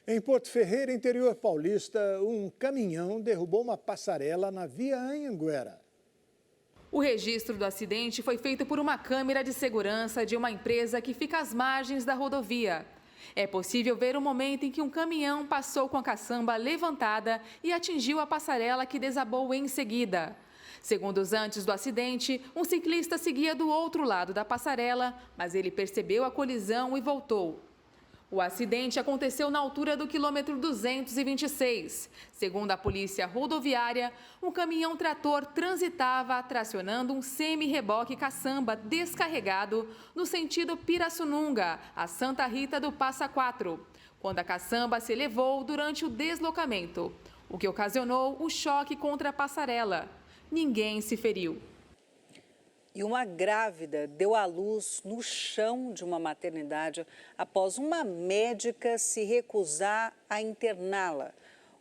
Em Porto Ferreira, interior paulista, um caminhão derrubou uma passarela na Via Anhanguera. O registro do acidente foi feito por uma câmera de segurança de uma empresa que fica às margens da rodovia. É possível ver o momento em que um caminhão passou com a caçamba levantada e atingiu a passarela, que desabou em seguida. Segundos antes do acidente, um ciclista seguia do outro lado da passarela, mas ele percebeu a colisão e voltou. O acidente aconteceu na altura do quilômetro 226. Segundo a polícia rodoviária, um caminhão-trator transitava tracionando um semi-reboque caçamba descarregado no sentido Pirassununga, a Santa Rita do Passa Quatro, quando a caçamba se elevou durante o deslocamento, o que ocasionou o choque contra a passarela. Ninguém se feriu. E uma grávida deu à luz no chão de uma maternidade após uma médica se recusar a interná-la.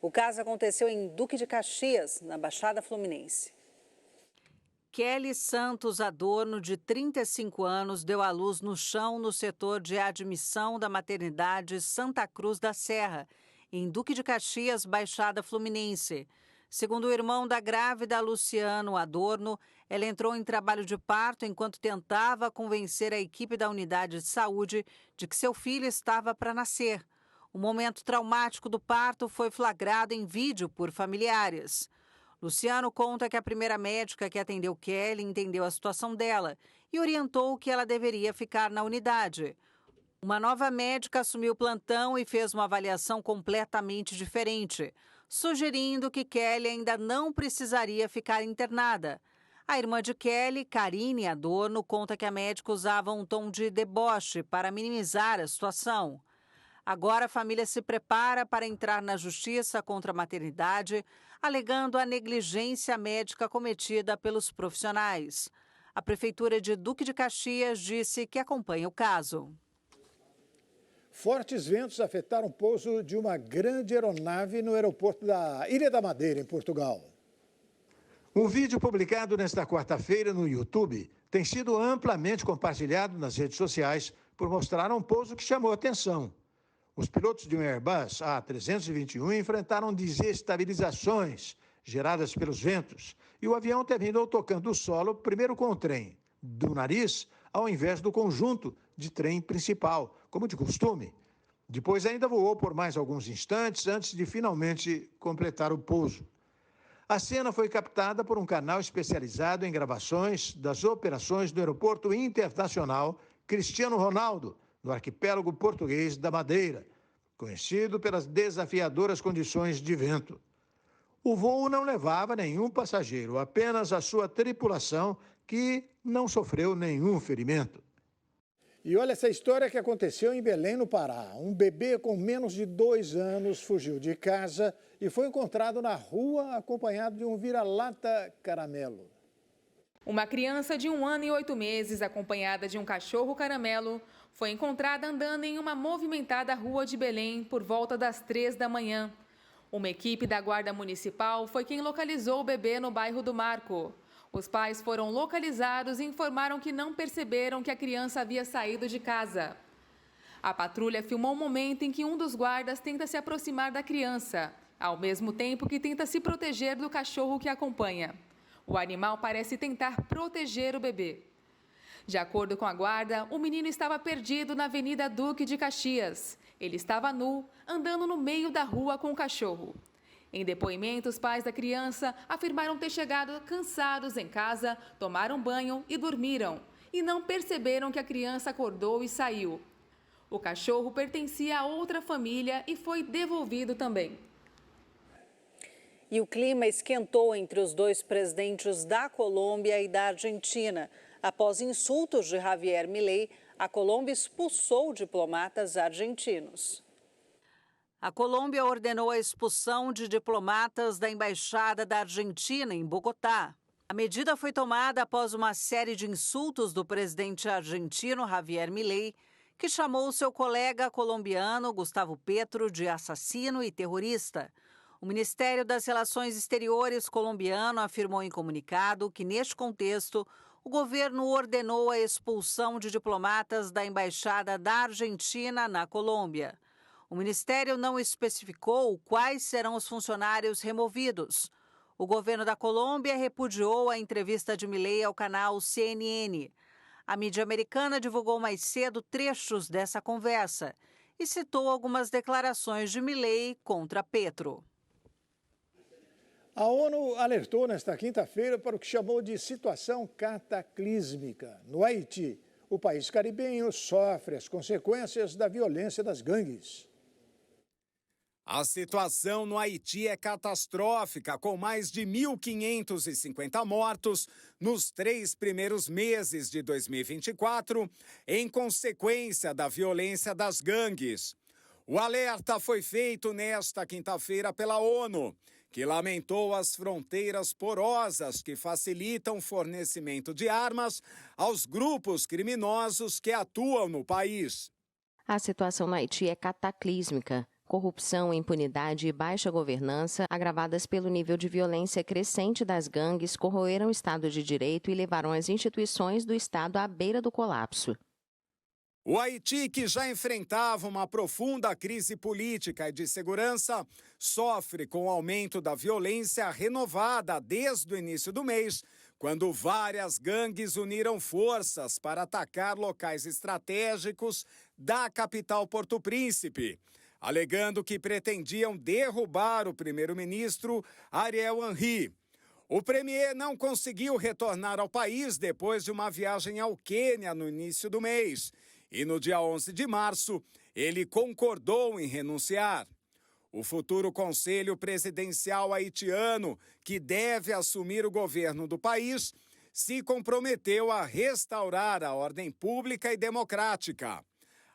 O caso aconteceu em Duque de Caxias, na Baixada Fluminense. Kelly Santos Adorno, de 35 anos, deu à luz no chão no setor de admissão da maternidade Santa Cruz da Serra, em Duque de Caxias, Baixada Fluminense. Segundo o irmão da grávida, Luciano Adorno, ela entrou em trabalho de parto enquanto tentava convencer a equipe da unidade de saúde de que seu filho estava para nascer. O momento traumático do parto foi flagrado em vídeo por familiares. Luciano conta que a primeira médica que atendeu Kelly entendeu a situação dela e orientou que ela deveria ficar na unidade. Uma nova médica assumiu o plantão e fez uma avaliação completamente diferente, sugerindo que Kelly ainda não precisaria ficar internada. A irmã de Kelly, Karine Adorno, conta que a médica usava um tom de deboche para minimizar a situação. Agora a família se prepara para entrar na justiça contra a maternidade, alegando a negligência médica cometida pelos profissionais. A Prefeitura de Duque de Caxias disse que acompanha o caso. Fortes ventos afetaram o pouso de uma grande aeronave no aeroporto da Ilha da Madeira, em Portugal. Um vídeo publicado nesta quarta-feira no YouTube tem sido amplamente compartilhado nas redes sociais por mostrar um pouso que chamou atenção. Os pilotos de um Airbus A321 enfrentaram desestabilizações geradas pelos ventos e o avião terminou tocando o solo primeiro com o trem do nariz, ao invés do conjunto de trem principal, como de costume. Depois ainda voou por mais alguns instantes antes de finalmente completar o pouso. A cena foi captada por um canal especializado em gravações das operações do Aeroporto Internacional Cristiano Ronaldo, no arquipélago português da Madeira, conhecido pelas desafiadoras condições de vento. O voo não levava nenhum passageiro, apenas a sua tripulação, que não sofreu nenhum ferimento. E olha essa história que aconteceu em Belém, no Pará. Um bebê com menos de 2 anos fugiu de casa e foi encontrado na rua acompanhado de um vira-lata caramelo. Uma criança de 1 ano e 8 meses, acompanhada de um cachorro caramelo, foi encontrada andando em uma movimentada rua de Belém por volta das 3 da manhã. Uma equipe da Guarda Municipal foi quem localizou o bebê no bairro do Marco. Os pais foram localizados e informaram que não perceberam que a criança havia saído de casa. A patrulha filmou o momento em que um dos guardas tenta se aproximar da criança, ao mesmo tempo que tenta se proteger do cachorro que acompanha. O animal parece tentar proteger o bebê. De acordo com a guarda, o menino estava perdido na Avenida Duque de Caxias. Ele estava nu, andando no meio da rua com o cachorro. Em depoimento, os pais da criança afirmaram ter chegado cansados em casa, tomaram banho e dormiram, e não perceberam que a criança acordou e saiu. O cachorro pertencia a outra família e foi devolvido também. E o clima esquentou entre os dois presidentes da Colômbia e da Argentina. Após insultos de Javier Milei, a Colômbia expulsou diplomatas argentinos. A Colômbia ordenou a expulsão de diplomatas da Embaixada da Argentina em Bogotá. A medida foi tomada após uma série de insultos do presidente argentino Javier Milei, que chamou seu colega colombiano Gustavo Petro de assassino e terrorista. O Ministério das Relações Exteriores colombiano afirmou em comunicado que, neste contexto, o governo ordenou a expulsão de diplomatas da Embaixada da Argentina na Colômbia. O ministério não especificou quais serão os funcionários removidos. O governo da Colômbia repudiou a entrevista de Milei ao canal CNN. A mídia americana divulgou mais cedo trechos dessa conversa e citou algumas declarações de Milei contra Petro. A ONU alertou nesta quinta-feira para o que chamou de situação cataclísmica. No Haiti, o país caribenho sofre as consequências da violência das gangues. A situação no Haiti é catastrófica, com mais de 1.550 mortos nos 3 primeiros meses de 2024, em consequência da violência das gangues. O alerta foi feito nesta quinta-feira pela ONU, que lamentou as fronteiras porosas que facilitam o fornecimento de armas aos grupos criminosos que atuam no país. A situação no Haiti é cataclísmica. Corrupção, impunidade e baixa governança, agravadas pelo nível de violência crescente das gangues, corroeram o Estado de Direito e levaram as instituições do Estado à beira do colapso. O Haiti, que já enfrentava uma profunda crise política e de segurança, sofre com o aumento da violência renovada desde o início do mês, quando várias gangues uniram forças para atacar locais estratégicos da capital Porto Príncipe, alegando que pretendiam derrubar o primeiro-ministro Ariel Henry. O premier não conseguiu retornar ao país depois de uma viagem ao Quênia no início do mês. E no dia 11 de março, ele concordou em renunciar. O futuro Conselho Presidencial haitiano, que deve assumir o governo do país, se comprometeu a restaurar a ordem pública e democrática.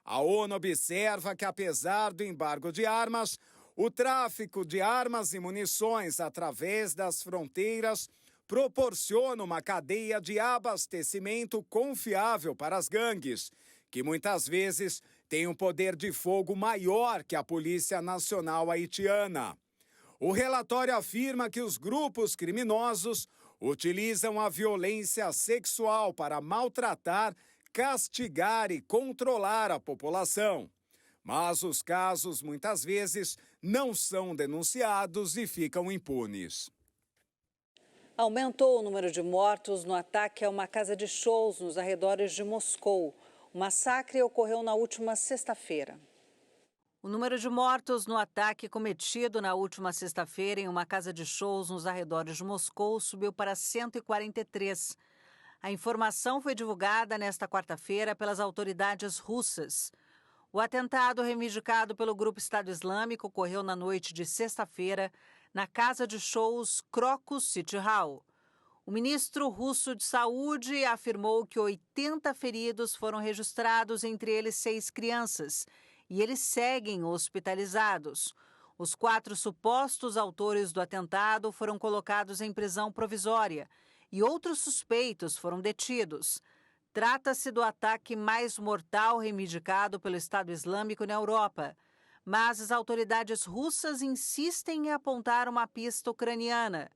A ONU observa que, apesar do embargo de armas, o tráfico de armas e munições através das fronteiras proporciona uma cadeia de abastecimento confiável para as gangues, que muitas vezes têm um poder de fogo maior que a Polícia Nacional haitiana. O relatório afirma que os grupos criminosos utilizam a violência sexual para maltratar, castigar e controlar a população. Mas os casos, muitas vezes, não são denunciados e ficam impunes. Aumentou o número de mortos no ataque a uma casa de shows nos arredores de Moscou. O massacre ocorreu na última sexta-feira. O número de mortos no ataque cometido na última sexta-feira em uma casa de shows nos arredores de Moscou subiu para 143. A informação foi divulgada nesta quarta-feira pelas autoridades russas. O atentado reivindicado pelo Grupo Estado Islâmico ocorreu na noite de sexta-feira na casa de shows Crocus City Hall. O ministro russo de Saúde afirmou que 80 feridos foram registrados, entre eles 6 crianças, e eles seguem hospitalizados. Os 4 supostos autores do atentado foram colocados em prisão provisória e outros suspeitos foram detidos. Trata-se do ataque mais mortal reivindicado pelo Estado Islâmico na Europa, mas as autoridades russas insistem em apontar uma pista ucraniana.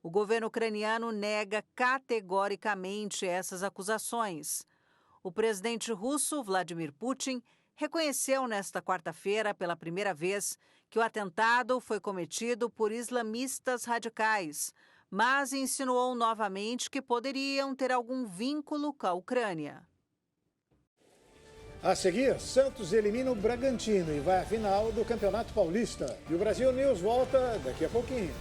O governo ucraniano nega categoricamente essas acusações. O presidente russo, Vladimir Putin, reconheceu nesta quarta-feira, pela primeira vez, que o atentado foi cometido por islamistas radicais, mas insinuou novamente que poderiam ter algum vínculo com a Ucrânia. A seguir, Santos elimina o Bragantino e vai à final do Campeonato Paulista. E o Brasil News volta daqui a pouquinho.